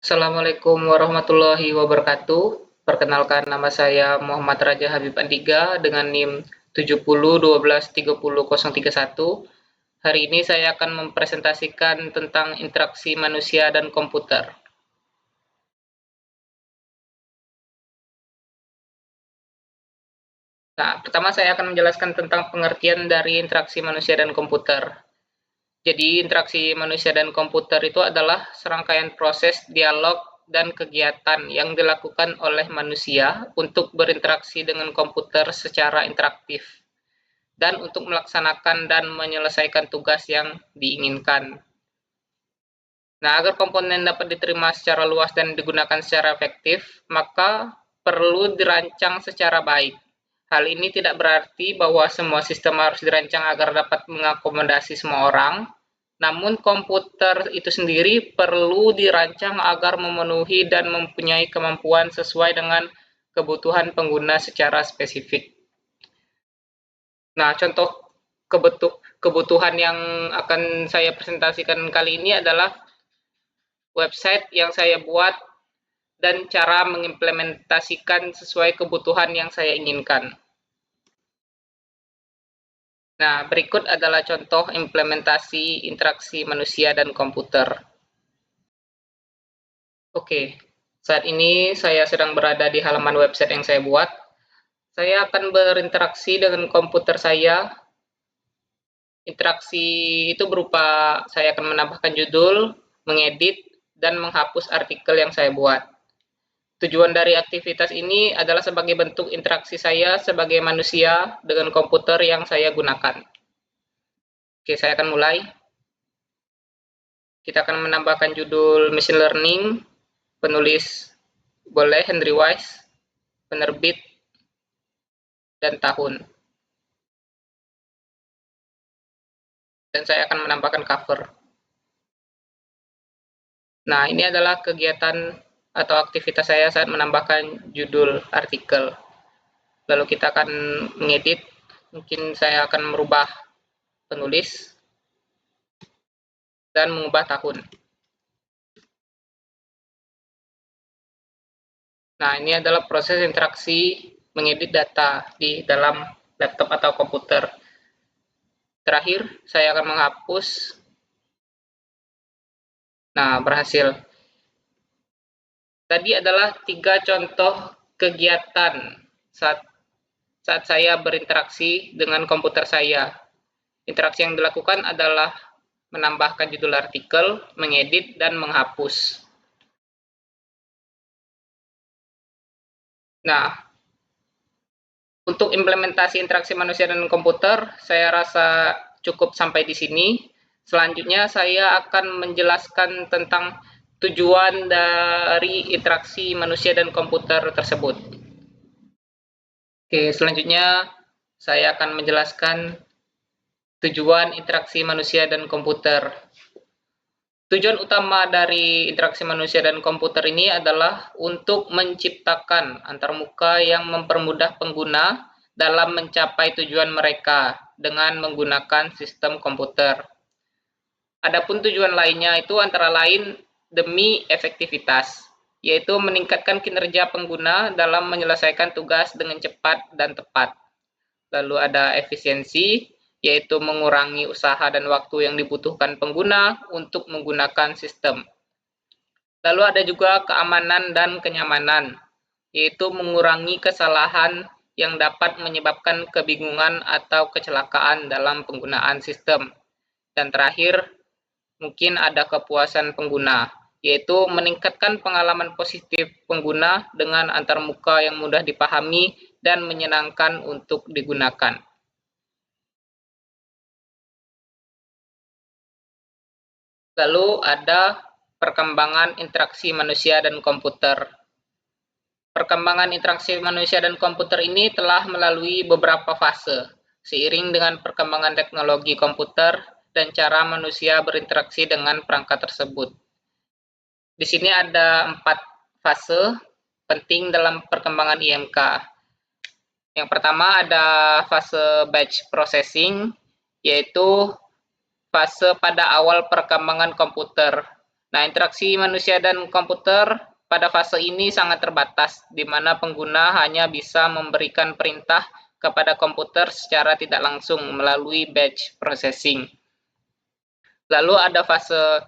Assalamualaikum warahmatullahi wabarakatuh. Perkenalkan, nama saya Muhammad Raja Habib Andika dengan NIM 70123031. Hari ini saya akan mempresentasikan tentang interaksi manusia dan komputer. Nah, pertama saya akan menjelaskan tentang pengertian dari interaksi manusia dan komputer. Jadi, interaksi manusia dan komputer itu adalah serangkaian proses dialog dan kegiatan yang dilakukan oleh manusia untuk berinteraksi dengan komputer secara interaktif dan untuk melaksanakan dan menyelesaikan tugas yang diinginkan. Nah, agar komponen dapat diterima secara luas dan digunakan secara efektif, maka perlu dirancang secara baik. Hal ini tidak berarti bahwa semua sistem harus dirancang agar dapat mengakomodasi semua orang, namun komputer itu sendiri perlu dirancang agar memenuhi dan mempunyai kemampuan sesuai dengan kebutuhan pengguna secara spesifik. Nah, contoh kebutuhan yang akan saya presentasikan kali ini adalah website yang saya buat dan cara mengimplementasikan sesuai kebutuhan yang saya inginkan. Nah, berikut adalah contoh implementasi interaksi manusia dan komputer. Oke, saat ini saya sedang berada di halaman website yang saya buat. Saya akan berinteraksi dengan komputer saya. Interaksi itu berupa saya akan menambahkan judul, mengedit, dan menghapus artikel yang saya buat. Tujuan dari aktivitas ini adalah sebagai bentuk interaksi saya sebagai manusia dengan komputer yang saya gunakan. Oke, saya akan mulai. Kita akan menambahkan judul Machine Learning, penulis boleh Henry Wise, penerbit, dan tahun. Dan saya akan menambahkan cover. Nah, ini adalah kegiatan atau aktivitas saya saat menambahkan judul artikel. Lalu kita akan mengedit, mungkin saya akan merubah penulis dan mengubah tahun. Nah, ini adalah proses interaksi mengedit data di dalam laptop atau komputer. Terakhir, saya akan menghapus. Nah, berhasil. Tadi adalah 3 contoh kegiatan saat saya berinteraksi dengan komputer saya. Interaksi yang dilakukan adalah menambahkan judul artikel, mengedit, dan menghapus. Nah, untuk implementasi interaksi manusia dan komputer, saya rasa cukup sampai di sini. Selanjutnya saya akan menjelaskan tentang tujuan dari interaksi manusia dan komputer tersebut. Oke, selanjutnya saya akan menjelaskan tujuan interaksi manusia dan komputer. Tujuan utama dari interaksi manusia dan komputer ini adalah untuk menciptakan antarmuka yang mempermudah pengguna dalam mencapai tujuan mereka dengan menggunakan sistem komputer. Adapun tujuan lainnya itu antara lain demi efektivitas, yaitu meningkatkan kinerja pengguna dalam menyelesaikan tugas dengan cepat dan tepat. Lalu ada efisiensi, yaitu mengurangi usaha dan waktu yang dibutuhkan pengguna untuk menggunakan sistem. Lalu ada juga keamanan dan kenyamanan, yaitu mengurangi kesalahan yang dapat menyebabkan kebingungan atau kecelakaan dalam penggunaan sistem. Dan terakhir, mungkin ada kepuasan pengguna, yaitu meningkatkan pengalaman positif pengguna dengan antarmuka yang mudah dipahami dan menyenangkan untuk digunakan. Lalu ada perkembangan interaksi manusia dan komputer. Perkembangan interaksi manusia dan komputer ini telah melalui beberapa fase, seiring dengan perkembangan teknologi komputer dan cara manusia berinteraksi dengan perangkat tersebut. Di sini ada 4 fase penting dalam perkembangan IMK. Yang pertama ada fase batch processing, yaitu fase pada awal perkembangan komputer. Nah, interaksi manusia dan komputer pada fase ini sangat terbatas, di mana pengguna hanya bisa memberikan perintah kepada komputer secara tidak langsung melalui batch processing. Lalu ada fase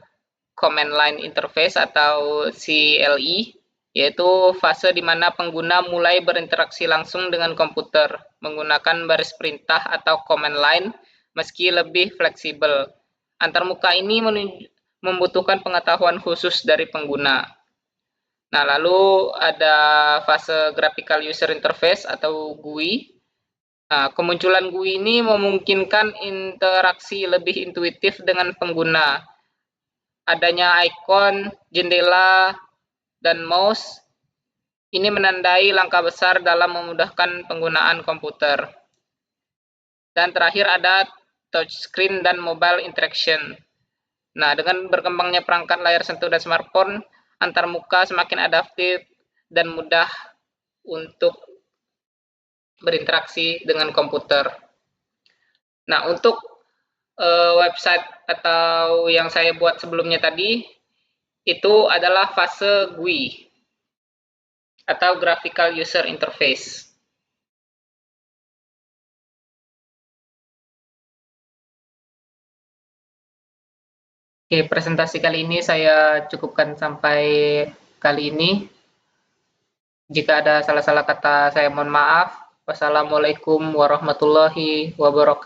Command Line Interface atau CLI, yaitu fase di mana pengguna mulai berinteraksi langsung dengan komputer menggunakan baris perintah atau command line meski lebih fleksibel. Antarmuka ini membutuhkan pengetahuan khusus dari pengguna. Nah, lalu ada fase Graphical User Interface atau GUI. Nah, kemunculan GUI ini memungkinkan interaksi lebih intuitif dengan pengguna. Adanya ikon, jendela, dan mouse ini menandai langkah besar dalam memudahkan penggunaan komputer. Dan terakhir ada touchscreen dan mobile interaction. Nah, dengan berkembangnya perangkat layar sentuh dan smartphone, antarmuka semakin adaptif dan mudah untuk berinteraksi dengan komputer. Nah, untuk website atau yang saya buat sebelumnya tadi, itu adalah fase GUI atau Graphical User Interface. Oke, presentasi kali ini saya cukupkan sampai kali ini. Jika ada salah-salah kata, saya mohon maaf. Wassalamualaikum warahmatullahi wabarakatuh.